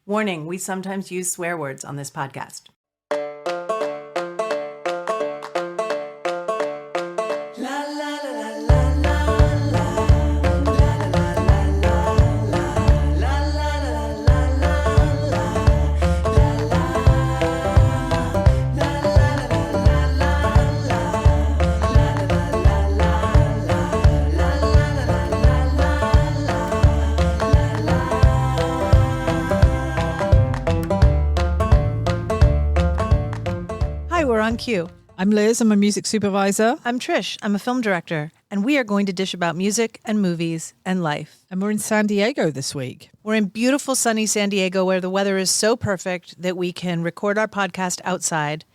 Warning, we sometimes use swear words on this podcast. We're on cue. I'm Liz. I'm a music supervisor. I'm Trish. I'm a film director. And we are going to dish about music and movies and life. And we're in San Diego this week. We're in beautiful, sunny San Diego where the weather is so perfect that we can record our podcast outside.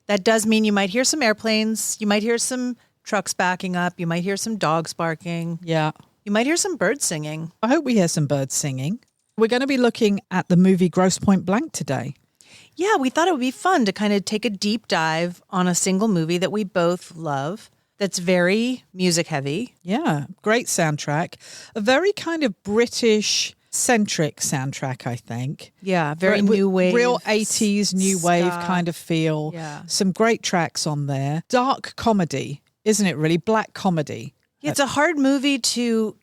That does mean you might hear some airplanes. You might hear some trucks backing up. You might hear some dogs barking. Yeah. You might hear some birds singing. I hope we hear some birds singing. We're going to be looking at the movie Grosse Pointe Blank today. Yeah, we thought it would be fun to kind of take a deep dive on a single movie that we both love that's very music heavy. Yeah, great soundtrack. A very kind of British-centric soundtrack, I think. Yeah, very new wave. Real 80s new wave kind of feel. Yeah. Some great tracks on there. Dark comedy, isn't it really? Black comedy. Yeah, it's a hard movie to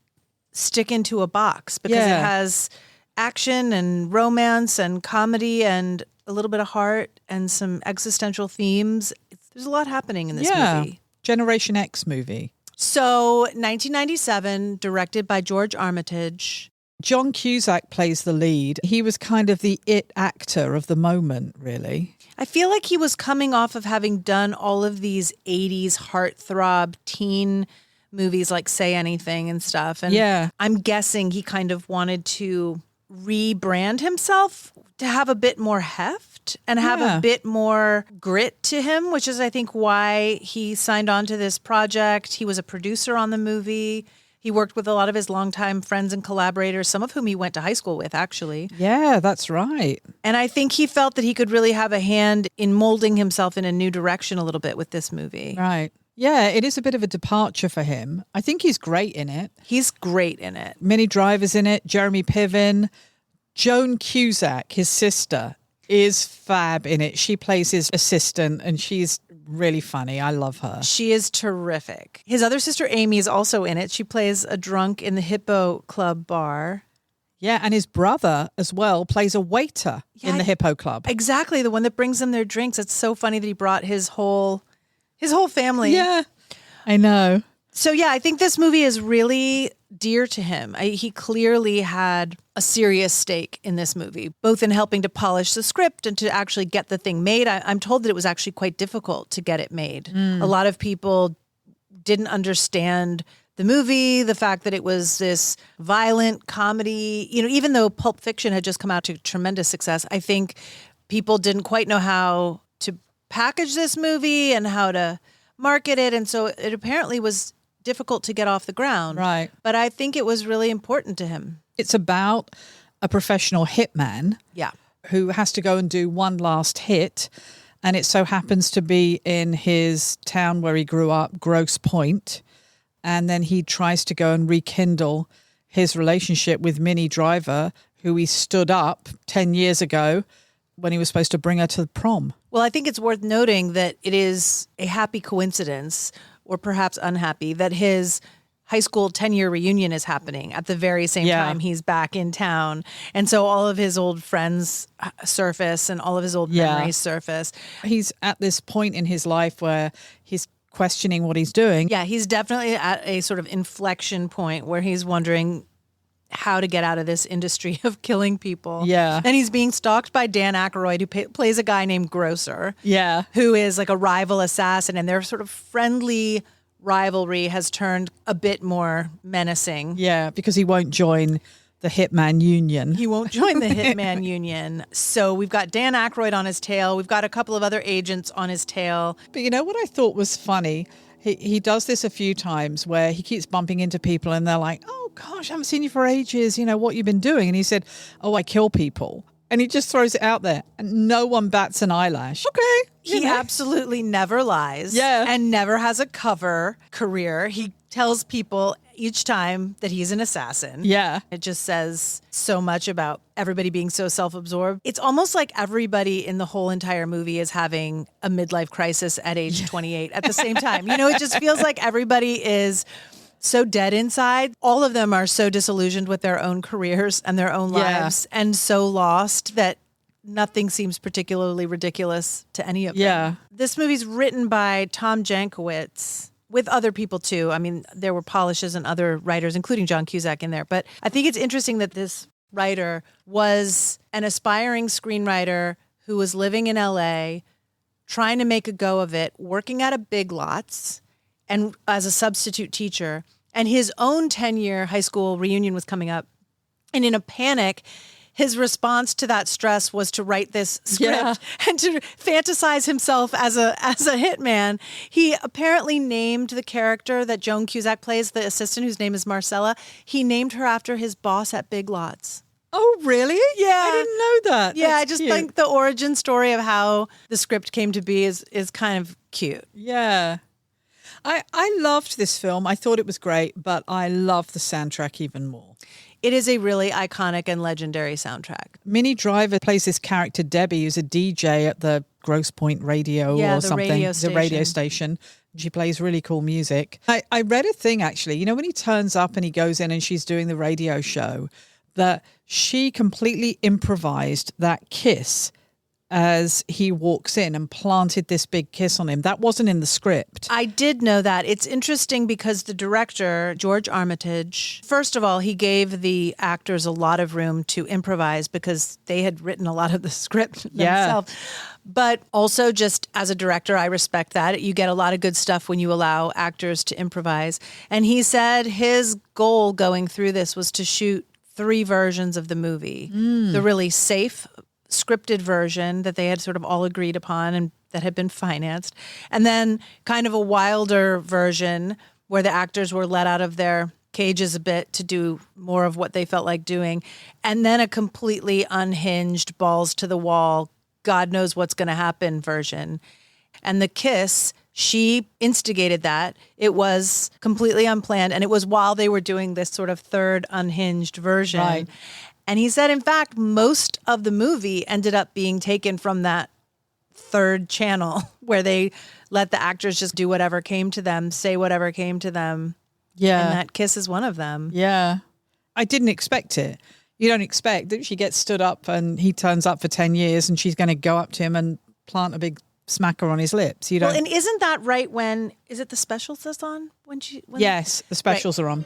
stick into a box because it has action and romance and comedy and a little bit of heart and some existential themes. There's a lot happening in this movie. Generation X movie. So 1997, directed by George Armitage. John Cusack plays the lead. He was kind of the it actor of the moment, really. I feel like he was coming off of having done all of these 80s heartthrob teen movies like Say Anything and stuff. And I'm guessing he kind of wanted to rebrand himself to have a bit more heft and have a bit more grit to him, which is, I think, why he signed on to this project. He was a producer on the movie. He worked with a lot of his longtime friends and collaborators, some of whom he went to high school with, actually. Yeah, that's right. And I think he felt that he could really have a hand in molding himself in a new direction a little bit with this movie. Right. Yeah, it is a bit of a departure for him. I think he's great in it. He's great in it. Minnie Driver's in it, Jeremy Piven. Joan Cusack, his sister, is fab in it. She plays his assistant and she's really funny. I love her. She is terrific. His other sister, Amy, is also in it. She plays a drunk in the Hippo Club bar. Yeah, and his brother as well plays a waiter in the Hippo Club. Exactly, the one that brings them their drinks. It's so funny that he brought his whole family. Yeah, I know. So yeah, I think this movie is really dear to him. He clearly had a serious stake in this movie, both in helping to polish the script and to actually get the thing made. I'm told that it was actually quite difficult to get it made. A lot of people didn't understand the movie, the fact that it was this violent comedy. You know, even though Pulp Fiction had just come out to tremendous success, I think people didn't quite know how to package this movie and how to market it. And so it apparently was difficult to get off the ground. Right. But I think it was really important to him. It's about a professional hitman who has to go and do one last hit. And it so happens to be in his town where he grew up, Grosse Pointe. And then he tries to go and rekindle his relationship with Minnie Driver, who he stood up 10 years ago when he was supposed to bring her to the prom. Well, I think it's worth noting that it is a happy coincidence, or perhaps unhappy, that his high school 10-year reunion is happening at the very same time he's back in town. And so all of his old friends surface and all of his old memories surface. He's at this point in his life where he's questioning what he's doing. Yeah, he's definitely at a sort of inflection point where he's wondering how to get out of this industry of killing people. Yeah. And he's being stalked by Dan Aykroyd, who plays a guy named Grosser. Yeah. Who is like a rival assassin. And their sort of friendly rivalry has turned a bit more menacing. Yeah, because he won't join the Hitman Union. He won't join the Hitman Union. So we've got Dan Aykroyd on his tail. We've got a couple of other agents on his tail. But you know what I thought was funny? He does this a few times where he keeps bumping into people and they're like, oh, gosh, I haven't seen you for ages. You know, what you've been doing? And he said, oh, I kill people. And he just throws it out there and no one bats an eyelash. Okay. He absolutely never lies. Yeah. And never has a cover career. He tells people each time that he's an assassin. Yeah. It just says so much about everybody being so self-absorbed. It's almost like everybody in the whole entire movie is having a midlife crisis at age 28 at the same time. You know, it just feels like everybody is so dead inside. All of them are so disillusioned with their own careers and their own lives and so lost that nothing seems particularly ridiculous to any of them. Yeah. This movie's written by Tom Jankiewicz with other people too. I mean, there were polishes and other writers, including John Cusack in there. But I think it's interesting that this writer was an aspiring screenwriter who was living in LA, trying to make a go of it, working at a Big Lots and as a substitute teacher. And his own 10-year high school reunion was coming up. And in a panic, his response to that stress was to write this script and to fantasize himself as a hitman. He apparently named the character that Joan Cusack plays, the assistant whose name is Marcella, he named her after his boss at Big Lots. Oh, really? Yeah. I didn't know that. Yeah, That's I just cute. think the origin story of how the script came to be is kind of cute. Yeah. I loved this film. I thought it was great, but I love the soundtrack even more. It is a really iconic and legendary soundtrack. Minnie Driver plays this character, Debbie, who's a DJ at the Grosse Pointe Radio or something. The radio station. She plays really cool music. I read a thing, actually. You know, when he turns up and he goes in and she's doing the radio show, that she completely improvised that kiss as he walks in and planted this big kiss on him. That wasn't in the script. I did know that. It's interesting because the director, George Armitage, first of all, he gave the actors a lot of room to improvise because they had written a lot of the script themselves. But also just as a director, I respect that. You get a lot of good stuff when you allow actors to improvise. And he said his goal going through this was to shoot 3 versions of the movie. The really safe scripted version that they had sort of all agreed upon and that had been financed. And then kind of a wilder version where the actors were let out of their cages a bit to do more of what they felt like doing. And then a completely unhinged, balls to the wall, God knows what's going to happen version. And the kiss, she instigated that. It was completely unplanned. And it was while they were doing this sort of third unhinged version. Right. And he said, in fact, most of the movie ended up being taken from that third channel where they let the actors just do whatever came to them, say whatever came to them. Yeah. And that kiss is one of them. Yeah. I didn't expect it. You don't expect that she gets stood up and he turns up for 10 years and she's going to go up to him and plant a big smacker on his lips. You don't. Well, and isn't that right when, is it the specials that's on? Yes, the specials are on.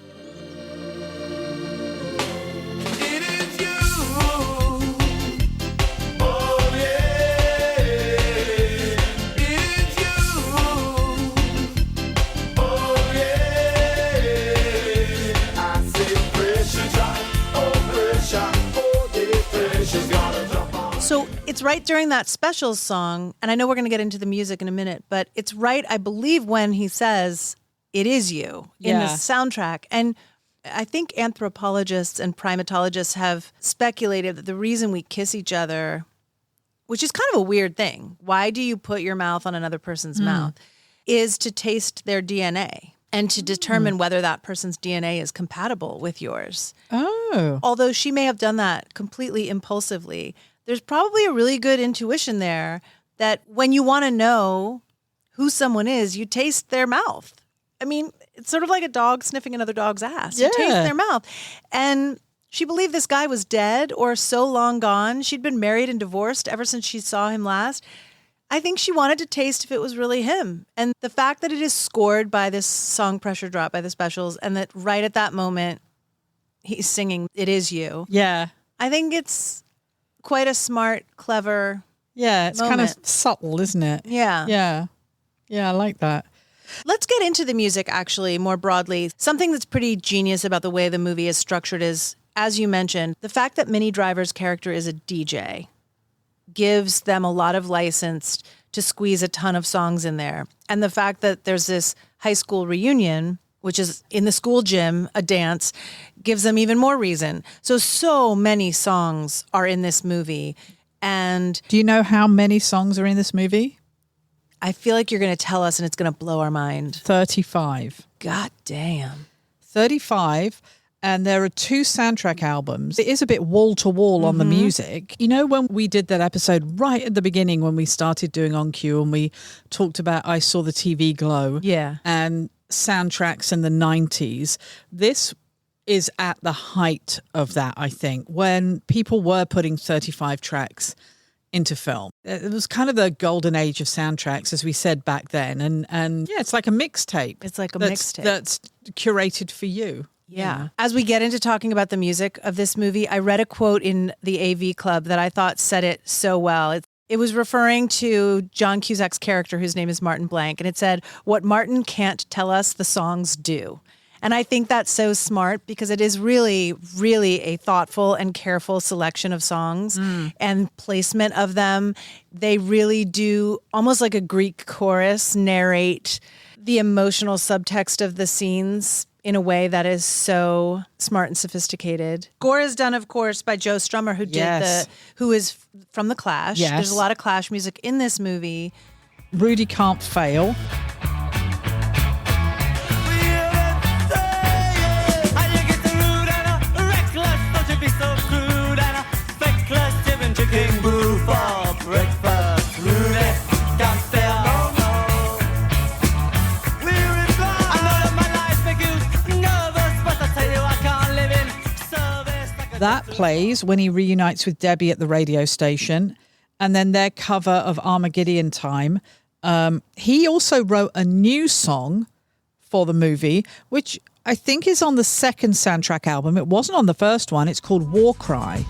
So it's right during that specials song, and I know we're going to get into the music in a minute, but it's right, I believe, when he says, "It is you" in the soundtrack. And I think anthropologists and primatologists have speculated that the reason we kiss each other, which is kind of a weird thing, why do you put your mouth on another person's mouth, is to taste their DNA and to determine whether that person's DNA is compatible with yours. Oh. Although she may have done that completely impulsively, there's probably a really good intuition there that when you want to know who someone is, you taste their mouth. I mean, it's sort of like a dog sniffing another dog's ass. You taste their mouth. And she believed this guy was dead or so long gone. She'd been married and divorced ever since she saw him last. I think she wanted to taste if it was really him. And the fact that it is scored by this song Pressure Drop by the Specials and that right at that moment he's singing "It Is You." Yeah. I think it's quite a smart, clever it's moment. kind of subtle, isn't it? Yeah. Yeah, I like that. Let's get into the music, actually, more broadly. Something that's pretty genius about the way the movie is structured is, as you mentioned, the fact that Minnie Driver's character is a DJ gives them a lot of license to squeeze a ton of songs in there. And the fact that there's this high school reunion, which is in the school gym, a dance, gives them even more reason. So many songs are in this movie. And do you know how many songs are in this movie? I feel like you're going to tell us and it's going to blow our mind. 35. God damn. 35. And there are 2 soundtrack albums. It is a bit wall to wall on the music. You know, when we did that episode right at the beginning, when we started doing On Cue and we talked about I Saw the TV Glow and soundtracks in the 90s, this is at the height of that, I think, when people were putting 35 tracks into film. It was kind of the golden age of soundtracks, as we said back then. And yeah, it's like a mixtape. It's like a mixtape. That's curated for you. Yeah. As we get into talking about the music of this movie, I read a quote in the AV Club that I thought said it so well. It was referring to John Cusack's character, whose name is Martin Blank, and it said, "What Martin can't tell us, the songs do." And I think that's so smart because it is really, really a thoughtful and careful selection of songs and placement of them. They really do, almost like a Greek chorus, narrate the emotional subtext of the scenes in a way that is so smart and sophisticated. Score is done, of course, by Joe Strummer, who is from The Clash. Yes. There's a lot of Clash music in this movie. Rudy Can't Fail. That plays when he reunites with Debbie at the radio station, and then their cover of Armageddon Time. He also wrote a new song for the movie, which I think is on the second soundtrack album. It wasn't on the first one. It's called War Cry.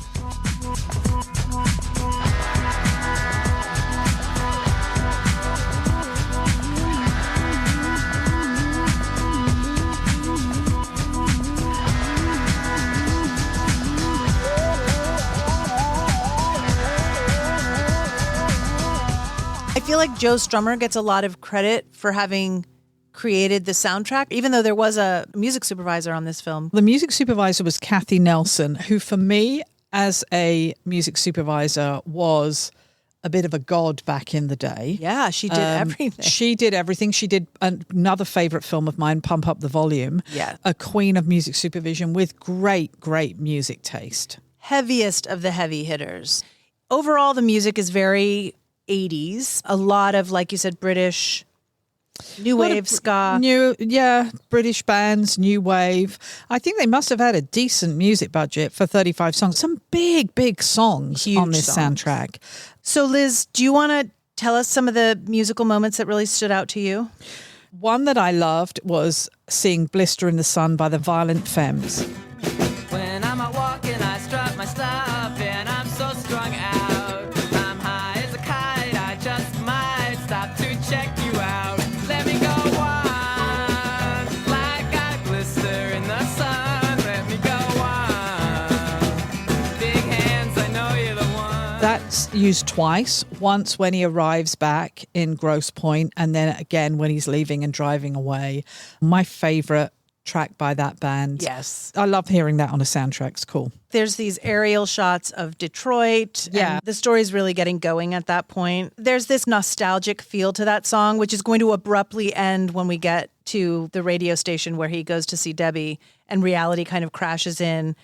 I feel like Joe Strummer gets a lot of credit for having created the soundtrack, even though there was a music supervisor on this film. The music supervisor was Kathy Nelson, who for me as a music supervisor was a bit of a god back in the day. Yeah, she did everything. She did everything. She did another favorite film of mine, Pump Up the Volume. Yeah. A queen of music supervision with great, great music taste. Heaviest of the heavy hitters. Overall, the music is very 80s. A lot of, like you said, British new wave ska. British bands, new wave. I think they must have had a decent music budget for 35 songs. Some big, big songs Huge on this songs. soundtrack. So, Liz, do you want to tell us some of the musical moments that really stood out to you? One that I loved was seeing Blister in the Sun by the Violent Femmes. When I'm out walking, I strut my stuff and I'm so strung out. I'm high as a kite, I just might stop to check you out. Let me go on, like I blister in the sun. Let me go on, big hands, I know you're the one. That's used twice. Once when he arrives back in Grosse Pointe, and then again when he's leaving and driving away. My favourite track by that band. Yes. I love hearing that on a soundtrack. It's cool. There's these aerial shots of Detroit. Yeah. And the story's really getting going at that point. There's this nostalgic feel to that song, which is going to abruptly end when we get to the radio station where he goes to see Debbie and reality kind of crashes in.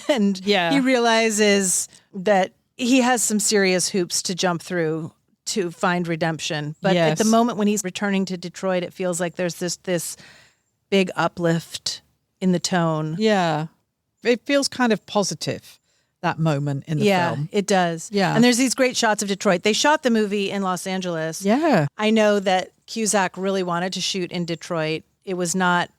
And he realizes that he has some serious hoops to jump through to find redemption. But at the moment when he's returning to Detroit, it feels like there's this big uplift in the tone. Yeah. It feels kind of positive, that moment in the film. Yeah, it does. Yeah. And there's these great shots of Detroit. They shot the movie in Los Angeles. Yeah. I know that Cusack really wanted to shoot in Detroit. It was not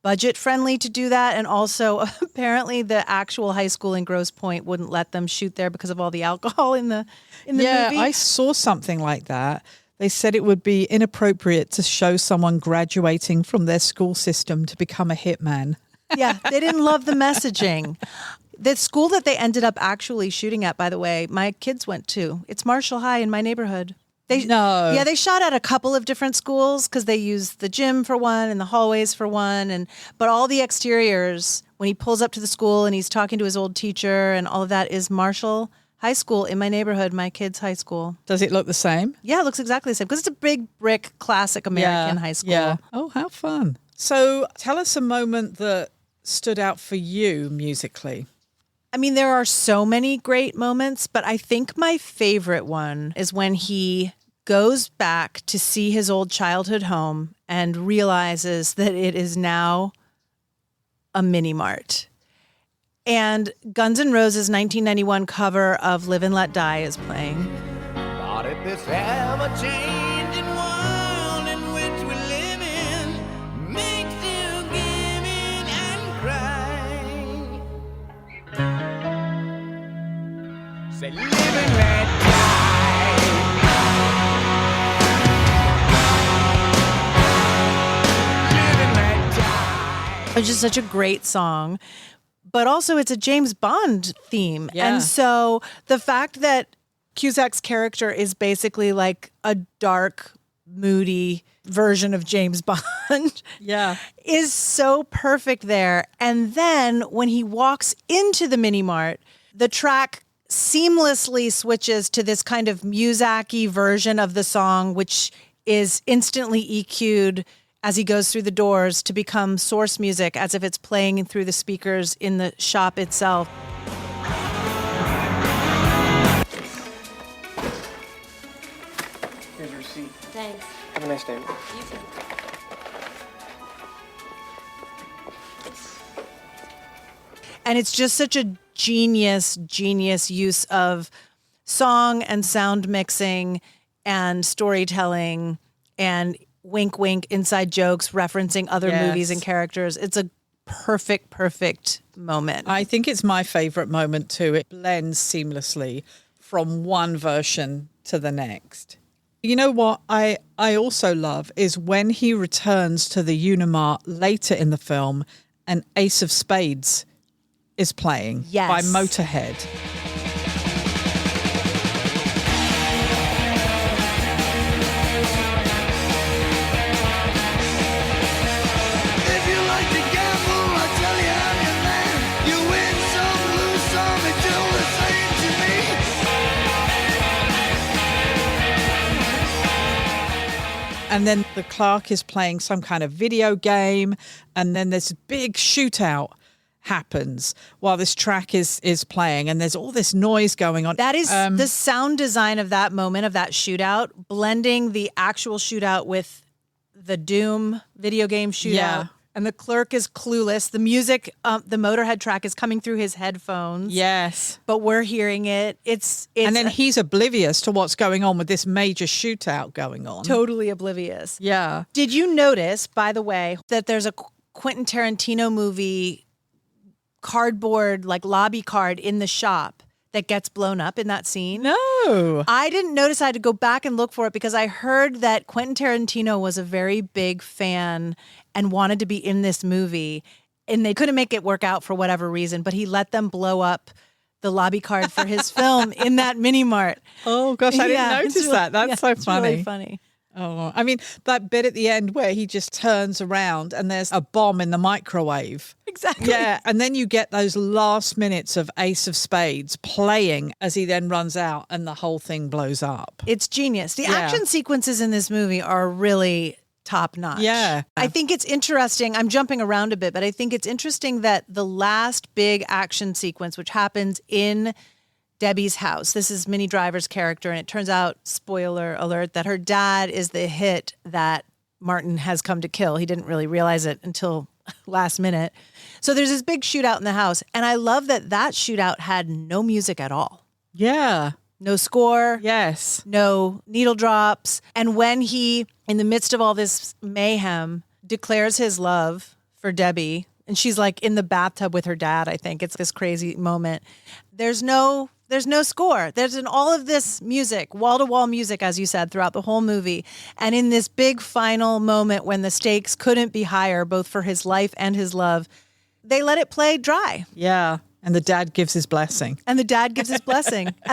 budget friendly to do that. And also, apparently, the actual high school in Grosse Pointe wouldn't let them shoot there because of all the alcohol in the movie. Yeah, I saw something like that. They said it would be inappropriate to show someone graduating from their school system to become a hitman. Yeah, they didn't love the messaging. The school that they ended up actually shooting at, by the way, my kids went to. It's Marshall High in my neighborhood. Yeah, they shot at a couple of different schools because they used the gym for one and the hallways for one. But all the exteriors, when he pulls up to the school and he's talking to his old teacher and all of that, is Marshall High School in my neighborhood, my kids' high school. Does it look the same? Yeah, it looks exactly the same because it's a big brick classic American high school. Yeah. Oh, how fun. So tell us a moment that stood out for you musically. I mean, there are so many great moments, but I think my favorite one is when he goes back to see his old childhood home and realizes that it is now a mini mart. And Guns N' Roses' 1991 cover of Live and Let Die is playing. But if this ever-changing world in which we live in makes you give in and cry, say live and let die. Live and let die. It's just such a great song. But also it's a James Bond theme. Yeah. And so the fact that Cusack's character is basically like a dark, moody version of James Bond is so perfect there. And then when he walks into the mini mart, the track seamlessly switches to this kind of Muzak-y version of the song, which is instantly EQ'd as he goes through the doors to become source music, as if it's playing through the speakers in the shop itself. Here's your receipt. Thanks. Have a nice day. You too. And it's just such a genius use of song and sound mixing and storytelling and wink, wink, inside jokes referencing other movies and characters. It's a perfect moment. I think it's my favorite moment too. It blends seamlessly from one version to the next. You know what I also love is when he returns to the Unimart later in the film and Ace of Spades is playing by Motorhead. And then the clerk is playing some kind of video game, and then this big shootout happens while this track is playing, and there's all this noise going on. That is the sound design of that moment, of that shootout, blending the actual shootout with the Doom video game shootout. Yeah. And the clerk is clueless. The music, the Motorhead track is coming through his headphones. Yes. But we're hearing it. It's and then he's oblivious to what's going on with this major shootout going on. Totally oblivious. Yeah. Did you notice, by the way, that there's a Quentin Tarantino movie cardboard, like lobby card in the shop that gets blown up in that scene? No. I didn't notice. I had to go back and look for it because I heard that Quentin Tarantino was a very big fan and wanted to be in this movie, and they couldn't make it work out for whatever reason, but he let them blow up the lobby card for his film in that mini mart. Oh gosh, I didn't notice that. That's so it's funny. Really funny. Oh, I mean, that bit at the end where he just turns around and there's a bomb in the microwave. Exactly. Yeah, and then you get those last minutes of Ace of Spades playing as he then runs out and the whole thing blows up. It's genius. The action sequences in this movie are really top notch. Yeah. I think it's interesting. I'm jumping around a bit, but I think it's interesting that the last big action sequence, which happens in Debbie's house, this is Minnie Driver's character, and it turns out, spoiler alert, that her dad is the hit that Martin has come to kill. He didn't really realize it until last minute. So there's this big shootout in the house, and I love that shootout had no music at all. Yeah. No score. Yes. No needle drops. And when he, in the midst of all this mayhem, declares his love for Debbie, and she's like in the bathtub with her dad, I think. It's this crazy moment. There's no score. There's all of this music, wall-to-wall music, as you said, throughout the whole movie. And in this big final moment when the stakes couldn't be higher, both for his life and his love, they let it play dry. Yeah. And the dad gives his blessing. And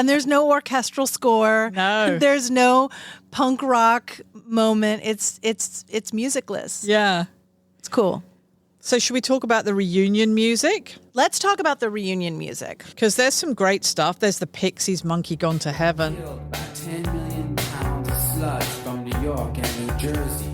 there's no orchestral score. No. There's no punk rock moment. It's musicless. Yeah. It's cool. So should we talk about the reunion music? Let's talk about the reunion music. Because there's some great stuff. There's the Pixies' Monkey Gone to Heaven. About 10 million pounds of sludge from New York and New Jersey.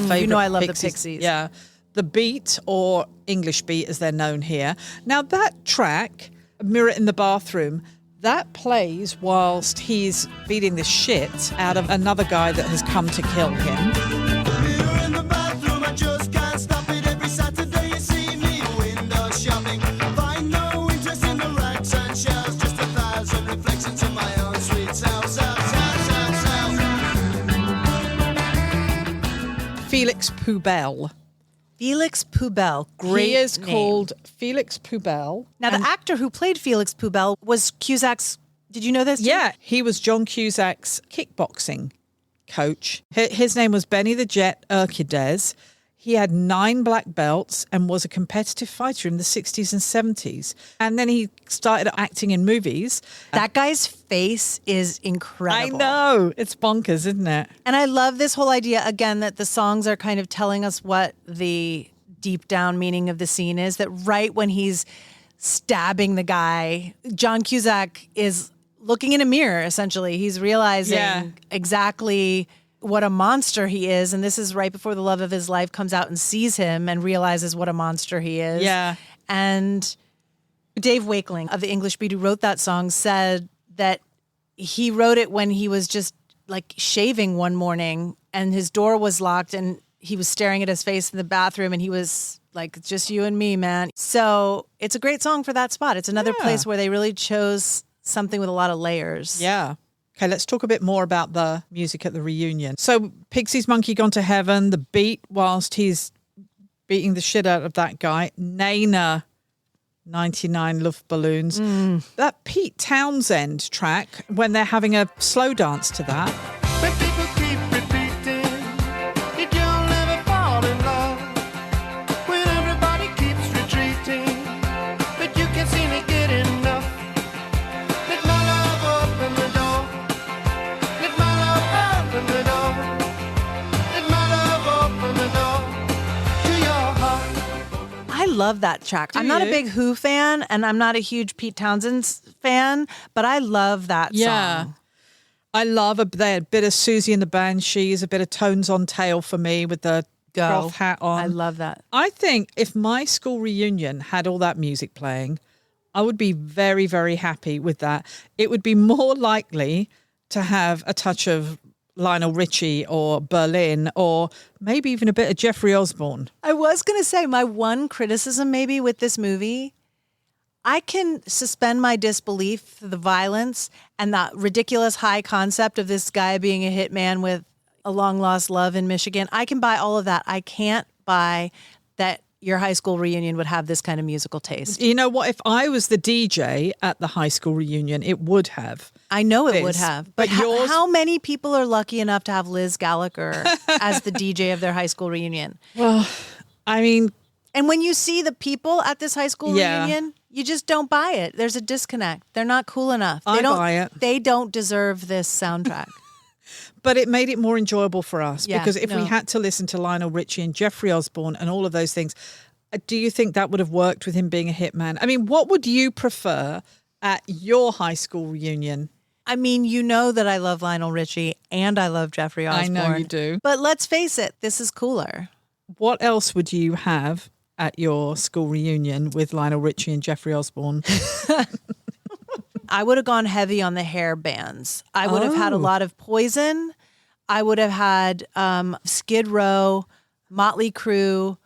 favorite. You know I love the Pixies. Yeah. The Beat, or English Beat as they're known here. Now that track, Mirror in the Bathroom, that plays whilst he's beating the shit out of another guy that has come to kill him. Mirror in the bathroom, I just can't stop it. Every Saturday you see me window shopping. Find no interest in the rags and shells, just 1,000 reflections in my own sweet self. Felix Poubelle. Felix Poubelle. Great He is name. called Felix Poubelle. Now, the actor who played Felix Poubelle was Cusack's. Did you know this? Yeah, he was John Cusack's kickboxing coach. His name was Benny the Jet Urquidez. He had 9 black belts and was a competitive fighter in the 60s and 70s. And then he started acting in movies. That guy's face is incredible. I know. It's bonkers, isn't it? And I love this whole idea, again, that the songs are kind of telling us what the deep down meaning of the scene is. That right when he's stabbing the guy, John Cusack is looking in a mirror, essentially. He's realizing exactly what a monster he is. And this is right before the love of his life comes out and sees him and realizes what a monster he is. Yeah. And Dave Wakeling of the English Beat, who wrote that song, said that he wrote it when he was just like shaving one morning and his door was locked and he was staring at his face in the bathroom and he was like, it's just you and me, man. So it's a great song for that spot. It's another place where they really chose something with a lot of layers. Yeah. Okay, let's talk a bit more about the music at the reunion. So Pixies' Monkey Gone to Heaven, the beat whilst he's beating the shit out of that guy. Nana, 99 Luftballons. That Pete Townsend track, when they're having a slow dance to that. When people keep repeating that you'll never fall in love, when everybody keeps retreating, but you can't seem to get enough. Let my love open the door. Let my love open the door. Let my love open the door to your heart. I love that track. I'm not a big Who fan and I'm not a huge Pete Townsend fan, but I love that song. I love a bit of Susie and the Banshees, a bit of Tones on Tail for me with the cloth hat on. I love that. I think if my school reunion had all that music playing, I would be very, very happy with that. It would be more likely to have a touch of Lionel Richie or Berlin or maybe even a bit of Jeffrey Osborne. I was going to say my one criticism maybe with this movie, I can suspend my disbelief for the violence and the ridiculous high concept of this guy being a hitman with a long lost love in Michigan. I can buy all of that. I can't buy that your high school reunion would have this kind of musical taste. You know what? If I was the DJ at the high school reunion, it would have. I know it would have. But yours... how many people are lucky enough to have Liz Gallagher as the DJ of their high school reunion? Well, I mean... And when you see the people at this high school reunion, you just don't buy it. There's a disconnect. They're not cool enough. I buy it. They don't deserve this soundtrack. But it made it more enjoyable for us because if we had to listen to Lionel Richie and Jeffrey Osborne and all of those things, do you think that would have worked with him being a hitman? I mean, what would you prefer at your high school reunion? I mean, you know that I love Lionel Richie and I love Jeffrey Osborne. I know you do. But let's face it, this is cooler. What else would you have at your school reunion with Lionel Richie and Jeffrey Osborne? I would have gone heavy on the hair bands. I would have had a lot of Poison. I would have had Skid Row, Motley Crue.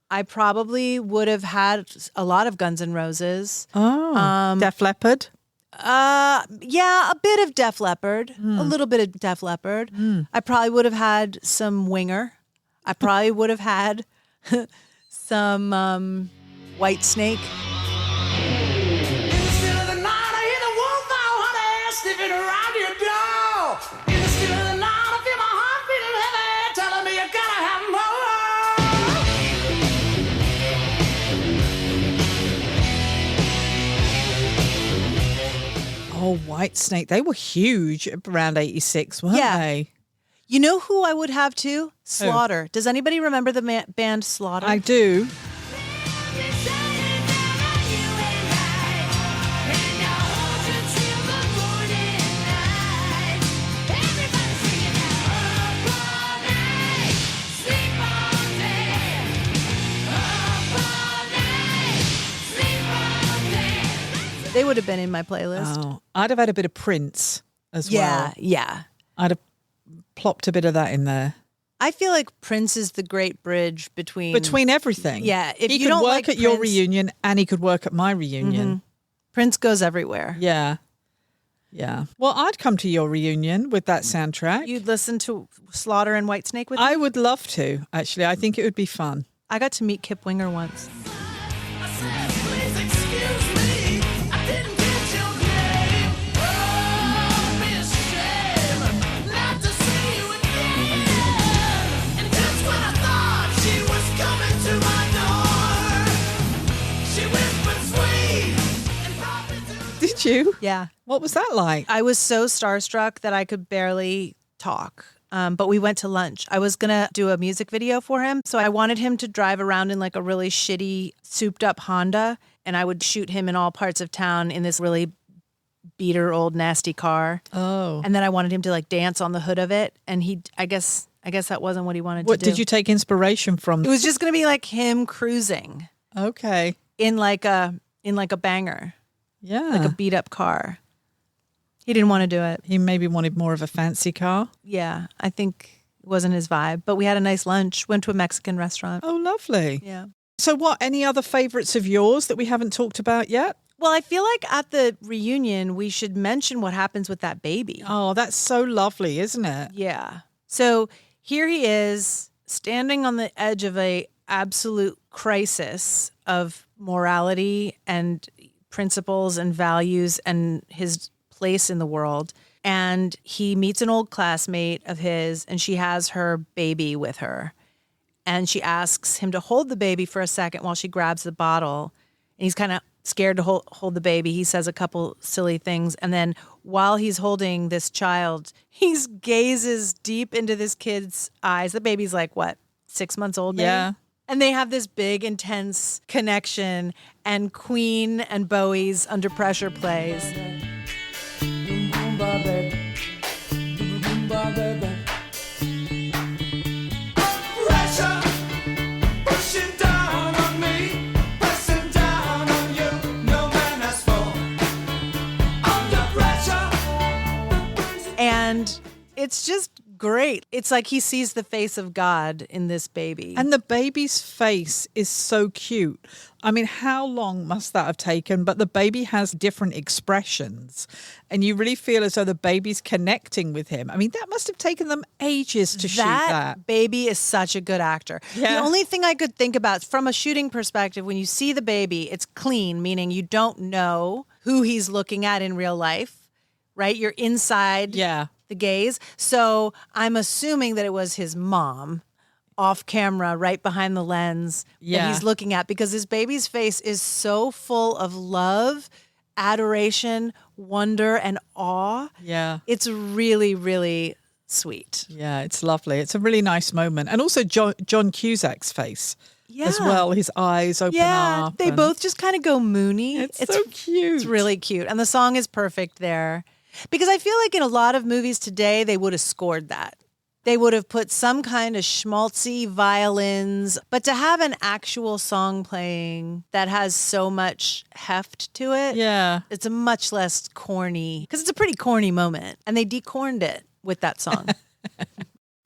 I probably would have had a lot of Guns N' Roses. Def Leppard? Yeah, a bit of Def Leppard. A little bit of Def Leppard. I probably would have had some Winger. I probably would have had some White Snake. Oh, White Snake. They were huge around 86, weren't they? You know who I would have too? Slaughter. Does anybody remember the band Slaughter? I do. They would have been in my playlist. Oh, I'd have had a bit of Prince as well. Yeah. I'd have plopped a bit of that in there. I feel like Prince is the great bridge between everything. Yeah. If he you could don't work like at your Prince- reunion and he could work at my reunion. Prince goes everywhere. Yeah. Yeah. Well, I'd come to your reunion with that soundtrack. You'd listen to Slaughter and Whitesnake with me? I would love to, actually. I think it would be fun. I got to meet Kip Winger once. I said, please excuse me, I didn't get your name. Oh, be a shame not to see you again. And just when I thought she was coming to my door, she whispered sweet and brought me to Did you? Yeah. What was that like? I was so starstruck that I could barely talk. But we went to lunch. I was going to do a music video for him. So I wanted him to drive around in like a really shitty, souped up Honda. And I would shoot him in all parts of town in this really beater, old, nasty car. Oh. And then I wanted him to like dance on the hood of it. And I guess that wasn't what he wanted What to do. did you take inspiration from? It was just going to be like him cruising Okay. in like a banger, Yeah. like a beat up car. He didn't want to do it. He maybe wanted more of a fancy car. Yeah, I think it wasn't his vibe. But we had a nice lunch, went to a Mexican restaurant. Oh, lovely. Yeah. So what, any other favorites of yours that we haven't talked about yet? Well, I feel like at the reunion, we should mention what happens with that baby. Oh, that's so lovely, isn't it? Yeah. So here he is standing on the edge of a absolute crisis of morality and principles and values and his place in the world. And he meets an old classmate of his and she has her baby with her. And she asks him to hold the baby for a second while she grabs the bottle. And he's kind of scared to hold the baby. He says a couple silly things. And then while he's holding this child, he gazes deep into this kid's eyes. The baby's like, what, 6 months old? Maybe? Yeah. And they have this big, intense connection. And Queen and Bowie's Under Pressure plays. pressure, pushing down on me, pressing down on you. No man has fallen under pressure. And it's just great. It's like he sees the face of God in this baby. And the baby's face is so cute. I mean, how long must that have taken? But the baby has different expressions. And you really feel as though the baby's connecting with him. I mean, that must have taken them ages to shoot that. Baby is such a good actor. Yeah. The only thing I could think about from a shooting perspective, when you see the baby, it's clean, meaning you don't know who he's looking at in real life, right? You're inside Yeah. the gaze. So I'm assuming that it was his mom off camera, right behind the lens that Yeah. he's looking at, because his baby's face is so full of love, adoration, wonder, and awe. Yeah. It's really, really sweet. Yeah, it's lovely. It's a really nice moment. And also John Cusack's face as well. His eyes open Yeah, up. they and both just kind of go moony. It's so cute. It's really cute. And the song is perfect there. Because I feel like in a lot of movies today, they would have scored that. They would have put some kind of schmaltzy violins. But to have an actual song playing that has so much heft to it, Yeah. it's a much less corny, because it's a pretty corny moment. And they decorned it with that song.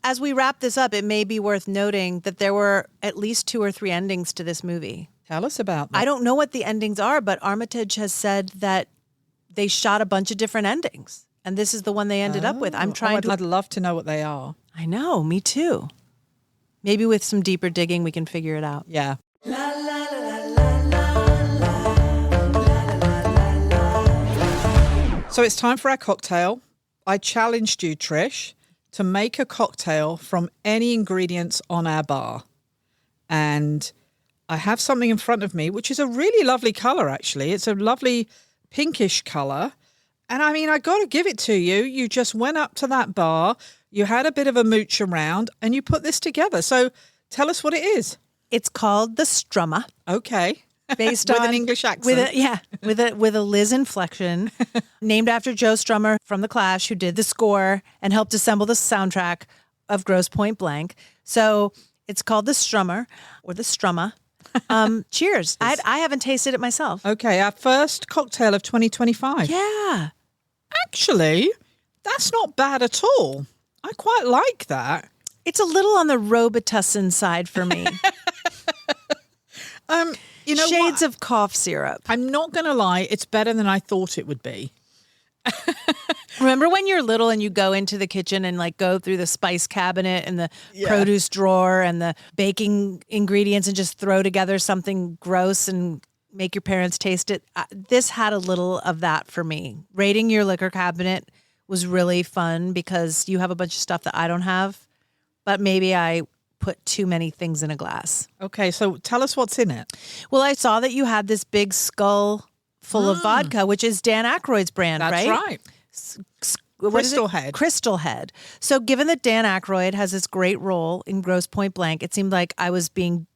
As we wrap this up, it may be worth noting that there were at least 2 or 3 endings to this movie. Tell us about that. I don't know what the endings are, but Armitage has said that they shot a bunch of different endings. And this is the one they ended up with. I'm trying I'd love to know what they are. I know, me too. Maybe with some deeper digging, we can figure it out. Yeah. So it's time for our cocktail. I challenged you, Trish, to make a cocktail from any ingredients on our bar. And I have something in front of me, which is a really lovely colour, actually. It's a lovely pinkish colour. And I mean, I got to give it to you. You just went up to that bar, you had a bit of a mooch around, and you put this together. So tell us what it is. It's called the Strummah. Okay. Based With on an English accent. with a Liz inflection, named after Joe Strummer from The Clash, who did the score and helped assemble the soundtrack of Grosse Pointe Blank. So it's called the Strummer or the Strummah. Cheers. I haven't tasted it myself. Okay, our first cocktail of 2025. Yeah. Actually, that's not bad at all. I quite like that. It's a little on the Robitussin side for me. You know Shades what? of cough syrup. I'm not going to lie, it's better than I thought it would be. Remember when you're little and you go into the kitchen and like go through the spice cabinet and the produce drawer and the baking ingredients and just throw together something gross and make your parents taste it? This had a little of that for me. Raiding your liquor cabinet was really fun because you have a bunch of stuff that I don't have, but maybe I put too many things in a glass. Okay, so tell us what's in it. Well, I saw that you had this big skull full of vodka, which is Dan Aykroyd's brand, right? That's right. Crystal Head. Crystal Head. So given that Dan Aykroyd has this great role in Grosse Pointe Blank, it seemed like I was being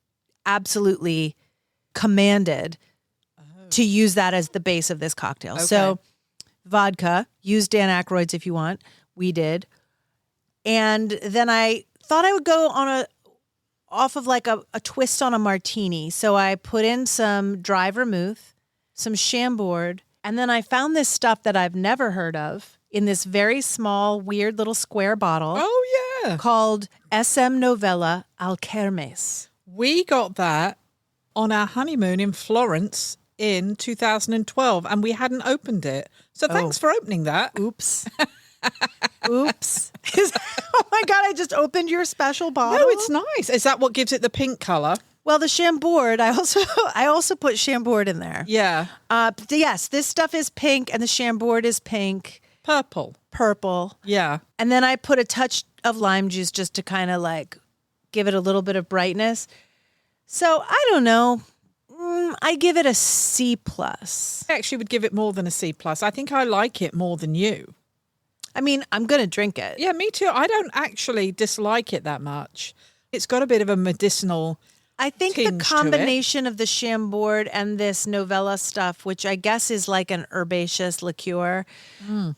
absolutely commanded to use that as the base of this cocktail. Okay. So vodka, use Dan Aykroyd's if you want. We did. And then I thought I would go on off of like a twist on a martini. So I put in some dry vermouth, some Chambord, and then I found this stuff that I've never heard of in this very small, weird little square bottle. Oh, yeah. Called SM Novella Alkermes. We got that on our honeymoon in Florence in 2012, and we hadn't opened it. So thanks for opening that. Oops. Oops. Oh my God, I just opened your special bottle. No, it's nice. Is that what gives it the pink color? Well, the Chambord, I also put Chambord in there. Yeah. Yes, this stuff is pink and the Chambord is pink. Purple. Yeah. And then I put a touch of lime juice just to kind of like give it a little bit of brightness. So I don't know. I give it a C+. I actually would give it more than a C+. I think I like it more than you. I mean, I'm going to drink it. Yeah, me too. I don't actually dislike it that much. It's got a bit of a medicinal I think the tinge to it. combination of the Chambord and this Novella stuff, which I guess is like an herbaceous liqueur,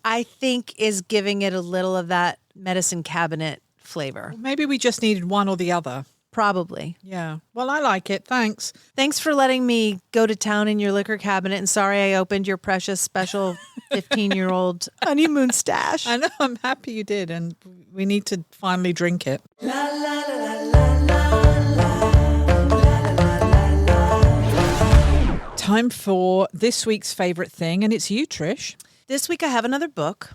I think is giving it a little of that medicine cabinet flavor. Maybe we just needed one or the other. Probably. Yeah. Well, I like it. Thanks. Thanks for letting me go to town in your liquor cabinet. And sorry I opened your precious special 15-year-old honeymoon stash. I know. I'm happy you did. And we need to finally drink it. Time for this week's favorite thing. And it's you, Trish. This week I have another book.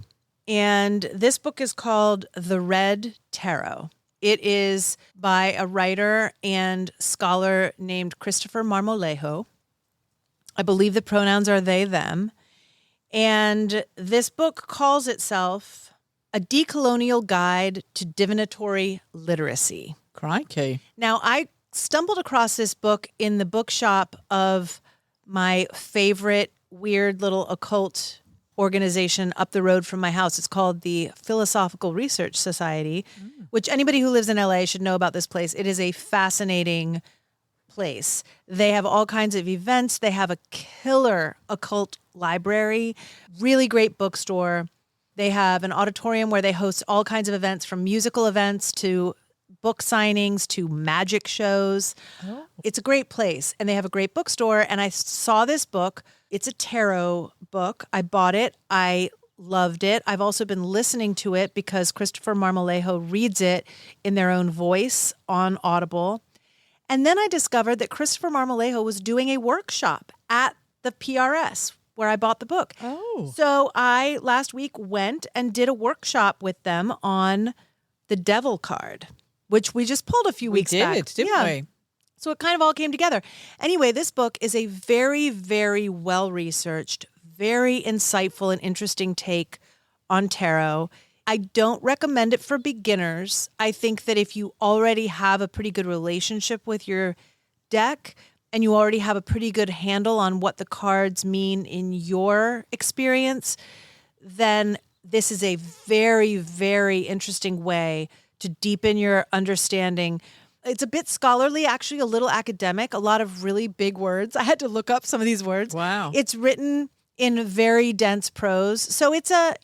And this book is called The Red Tarot. It is by a writer and scholar named Christopher Marmolejo. I believe the pronouns are they, them. And this book calls itself A Decolonial Guide to Divinatory Literacy. Crikey. Now, I stumbled across this book in the bookshop of my favorite weird little occult organization up the road from my house. It's called the Philosophical Research Society, which anybody who lives in LA should know about this place. It is a fascinating place. They have all kinds of events. They have a killer occult library, really great bookstore. They have an auditorium where they host all kinds of events, from musical events to book signings to magic shows. Oh. It's a great place, and they have a great bookstore. And I saw this book. It's a tarot book. I bought it. I loved it. I've also been listening to it because Christopher Marmolejo reads it in their own voice on Audible. And then I discovered that Christopher Marmolejo was doing a workshop at the PRS where I bought the book. Oh. So I last week went and did a workshop with them on the Devil card, which we just pulled a few weeks back. Didn't we? So it kind of all came together. Anyway, this book is a very, very well-researched, very insightful and interesting take on tarot. I don't recommend it for beginners. I think that if you already have a pretty good relationship with your deck and you already have a pretty good handle on what the cards mean in your experience, then this is a very, very interesting way to deepen your understanding. It's a bit scholarly, actually a little academic, a lot of really big words. I had to look up some of these words. Wow. It's written in very dense prose. So it's a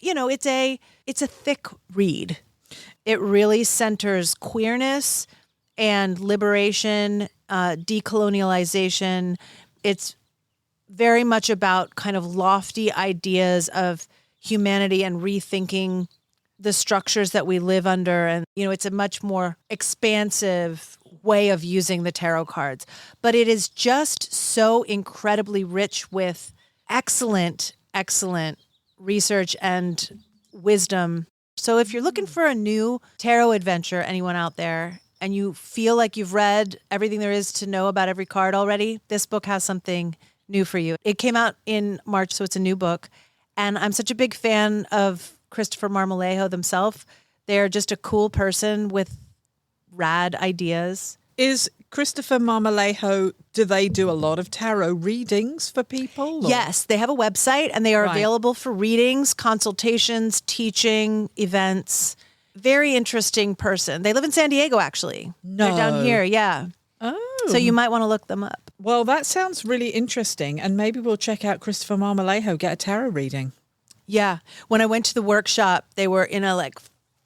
thick read. It really centers queerness and liberation decolonialization. It's very much about kind of lofty ideas of humanity and rethinking the structures that we live under. And, it's a much more expansive way of using the tarot cards. But it is just so incredibly rich with excellent research and wisdom. So if you're looking for a new tarot adventure, anyone out there, and you feel like you've read everything there is to know about every card already, this book has something new for you. It came out in March, so it's a new book. And I'm such a big fan of Christopher Marmolejo themselves. They're just a cool person with rad ideas. Is Christopher Marmolejo, do they do a lot of tarot readings for people? Or? Yes, they have a website and they are Right. available for readings, consultations, teaching, events. Very interesting person. They live in San Diego, actually. No. They're down here, yeah. Oh. So you might want to look them up. Well, that sounds really interesting. And maybe we'll check out Christopher Marmolejo, get a tarot reading. Yeah. When I went to the workshop, they were in a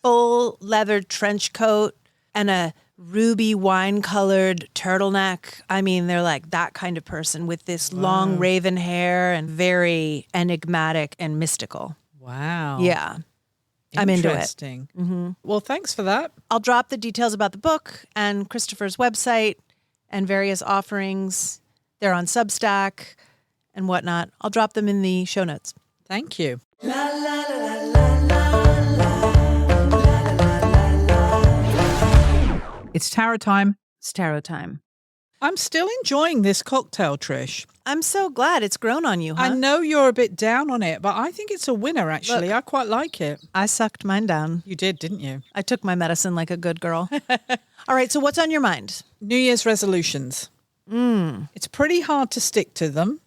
full leather trench coat and a ruby wine-colored turtleneck. I mean, they're like that kind of person with this long raven hair and very enigmatic and mystical. Wow. Yeah. I'm into it. Interesting. Mm-hmm. Well, thanks for that. I'll drop the details about the book and Christopher's website and various offerings. They're on Substack and whatnot. I'll drop them in the show notes. Thank you. It's tarot time. It's tarot time. I'm still enjoying this cocktail, Trish. I'm so glad it's grown on you, huh? I know you're a bit down on it, but I think it's a winner, actually. Look. I quite like it. I sucked mine down. You did, didn't you? I took my medicine like a good girl. All right, so what's on your mind? New Year's resolutions. It's pretty hard to stick to them.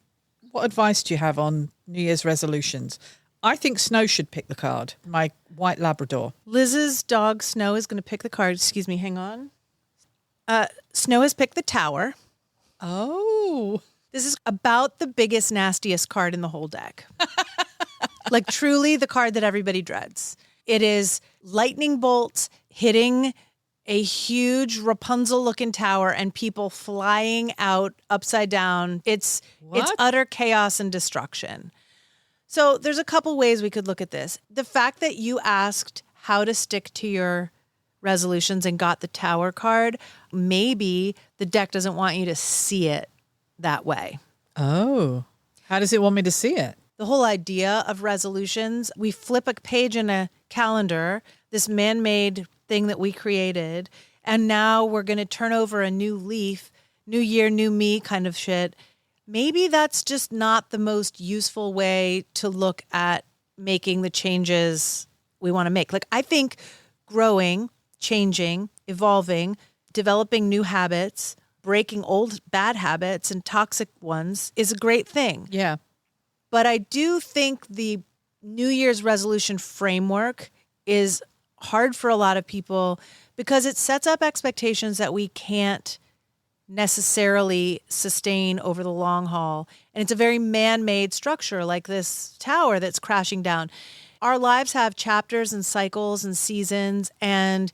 What advice do you have on New Year's resolutions? I think Snow should pick the card, my white Labrador. Liz's dog, Snow, is going to pick the card. Excuse me, hang on. Snow has picked the Tower. Oh. This is about the biggest, nastiest card in the whole deck. Truly the card that everybody dreads. It is lightning bolts hitting a huge Rapunzel-looking tower and people flying out upside down. It's utter chaos and destruction. So there's a couple ways we could look at this. The fact that you asked how to stick to your resolutions and got the Tower card, maybe the deck doesn't want you to see it that way. Oh. How does it want me to see it? The whole idea of resolutions, we flip a page in a calendar, this man-made thing that we created, and now we're going to turn over a new leaf, new year, new me kind of shit. Maybe that's just not the most useful way to look at making the changes we want to make. I think growing, changing, evolving, developing new habits, breaking old bad habits and toxic ones is a great thing. Yeah. But I do think the New Year's resolution framework is hard for a lot of people because it sets up expectations that we can't necessarily sustain over the long haul. And it's a very man-made structure like this tower that's crashing down. Our lives have chapters and cycles and seasons, and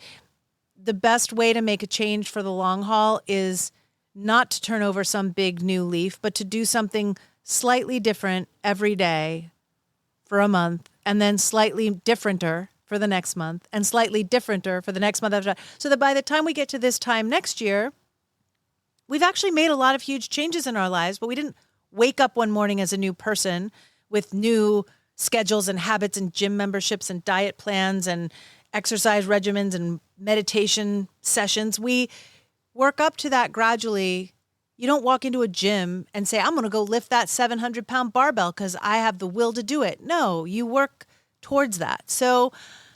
the best way to make a change for the long haul is not to turn over some big new leaf, but to do something slightly different every day for a month, and then slightly differenter for the next month, and slightly differenter for the next month after that. So that by the time we get to this time next year, we've actually made a lot of huge changes in our lives, but we didn't wake up one morning as a new person with new schedules and habits and gym memberships and diet plans and exercise regimens and meditation sessions. We work up to that gradually. You don't walk into a gym and say, I'm going to go lift that 700-pound barbell because I have the will to do it. No, you work towards that. So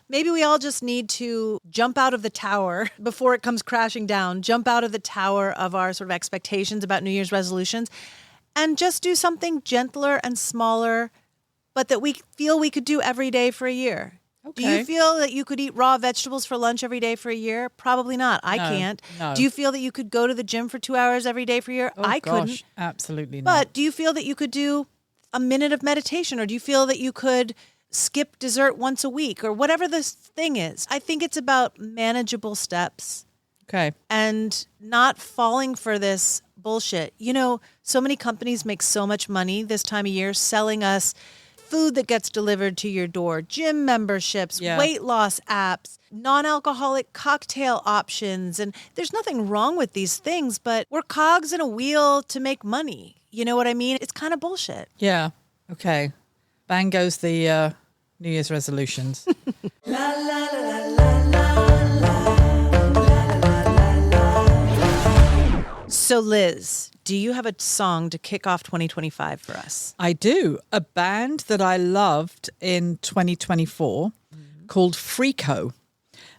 maybe we all just need to jump out of the tower before it comes crashing down, jump out of the tower of our sort of expectations about New Year's resolutions, and just do something gentler and smaller, but that we feel we could do every day for a year. Okay. Do you feel that you could eat raw vegetables for lunch every day for a year? Probably not. I can't. No. Do you feel that you could go to the gym for 2 hours every day for a year? I couldn't. Absolutely not. But do you feel that you could do a minute of meditation, or do you feel that you could skip dessert once a week, or whatever this thing is? I think it's about manageable steps Okay. And not falling for this bullshit. You know, so many companies make so much money this time of year selling us food that gets delivered to your door, gym memberships, weight loss apps, non-alcoholic cocktail options. And there's nothing wrong with these things, but we're cogs in a wheel to make money. You know what I mean? It's kind of bullshit. Yeah. Okay. Bang goes the New Year's resolutions. So Liz, do you have a song to kick off 2025 for us? I do. A band that I loved in 2024 called Frico.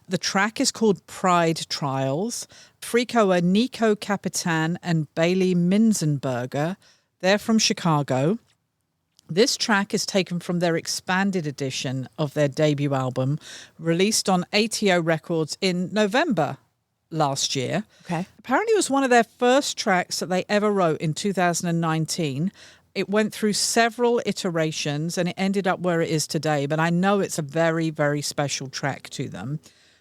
The track is called Pride Trials. Frico are Nico Capitan and Bailey Minzenberger. They're from Chicago. This track is taken from their expanded edition of their debut album, released on ATO Records in November last year. Okay. Apparently it was one of their first tracks that they ever wrote in 2019. It went through several iterations and it ended up where it is today, but I know it's a very, very special track to them.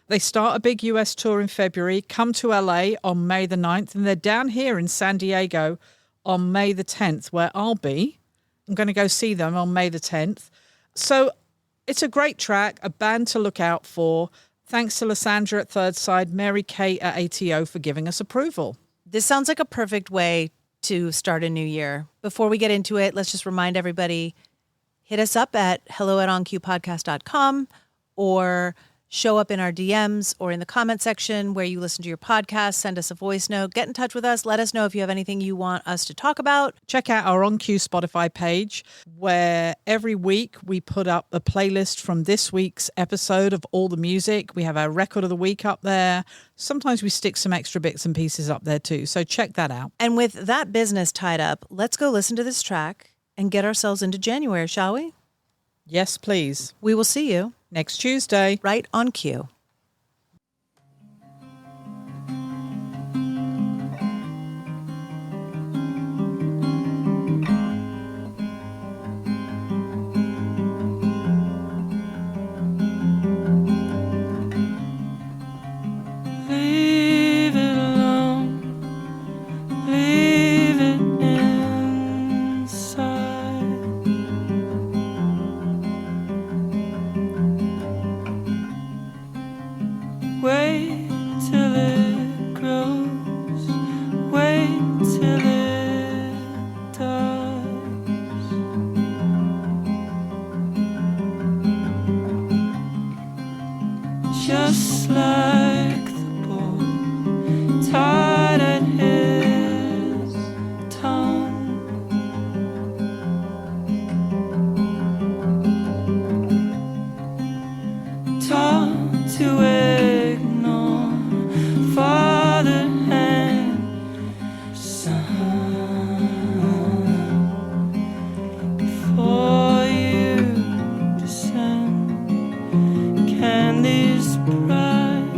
They start a big US tour in February, come to LA on May the 9th, and they're down here in San Diego on May the 10th, where I'll be. I'm going to go see them on May the 10th. So it's a great track, a band to look out for. Thanks to Lysandra at Third Side, Mary Kate at ATO for giving us approval. This sounds like a perfect way to start a new year. Before we get into it, let's just remind everybody, hit us up at hello@oncuepodcast.com or show up in our DMs or in the comment section where you listen to your podcast. Send us a voice note. Get in touch with us. Let us know if you have anything you want us to talk about. Check out our On Cue Spotify page, where every week we put up a playlist from this week's episode of all the music. We have our record of the week up there. Sometimes we stick some extra bits and pieces up there too. So check that out. And with that business tied up, let's go listen to this track and get ourselves into January, shall we? Yes, please. We will see you Next Tuesday. right on cue. Leave it alone, leave it inside. Wait till it grows, wait till it dies. Just like the boy tied at his tongue. Taught to ignore father and son. Before you descend, can these pride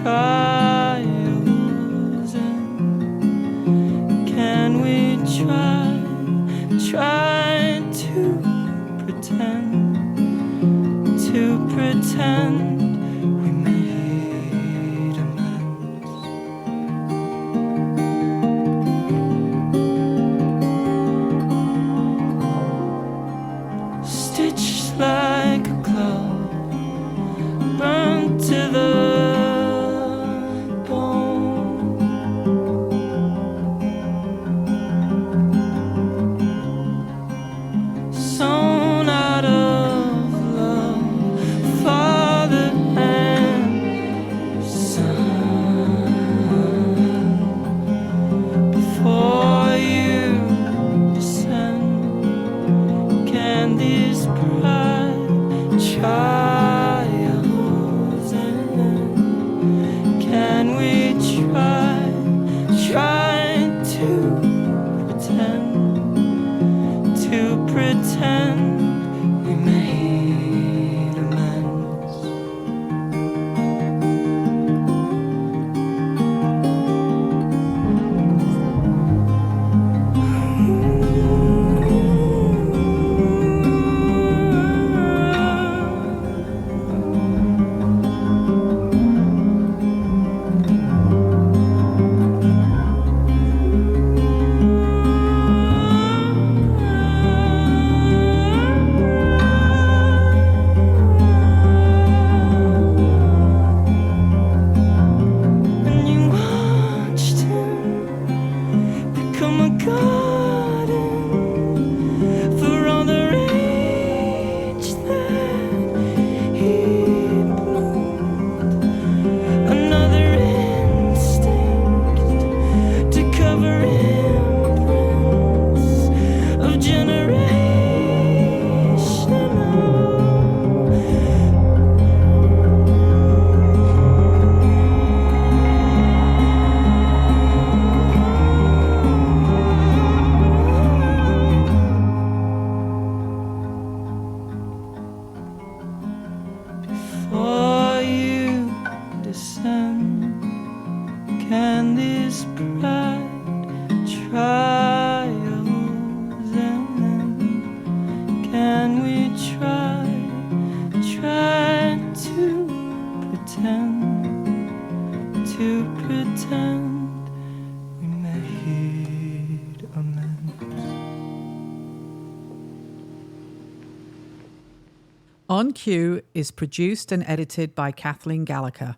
trials end? Can we try to pretend we pretend we made amends. On Cue is produced and edited by Kathleen Gallacher.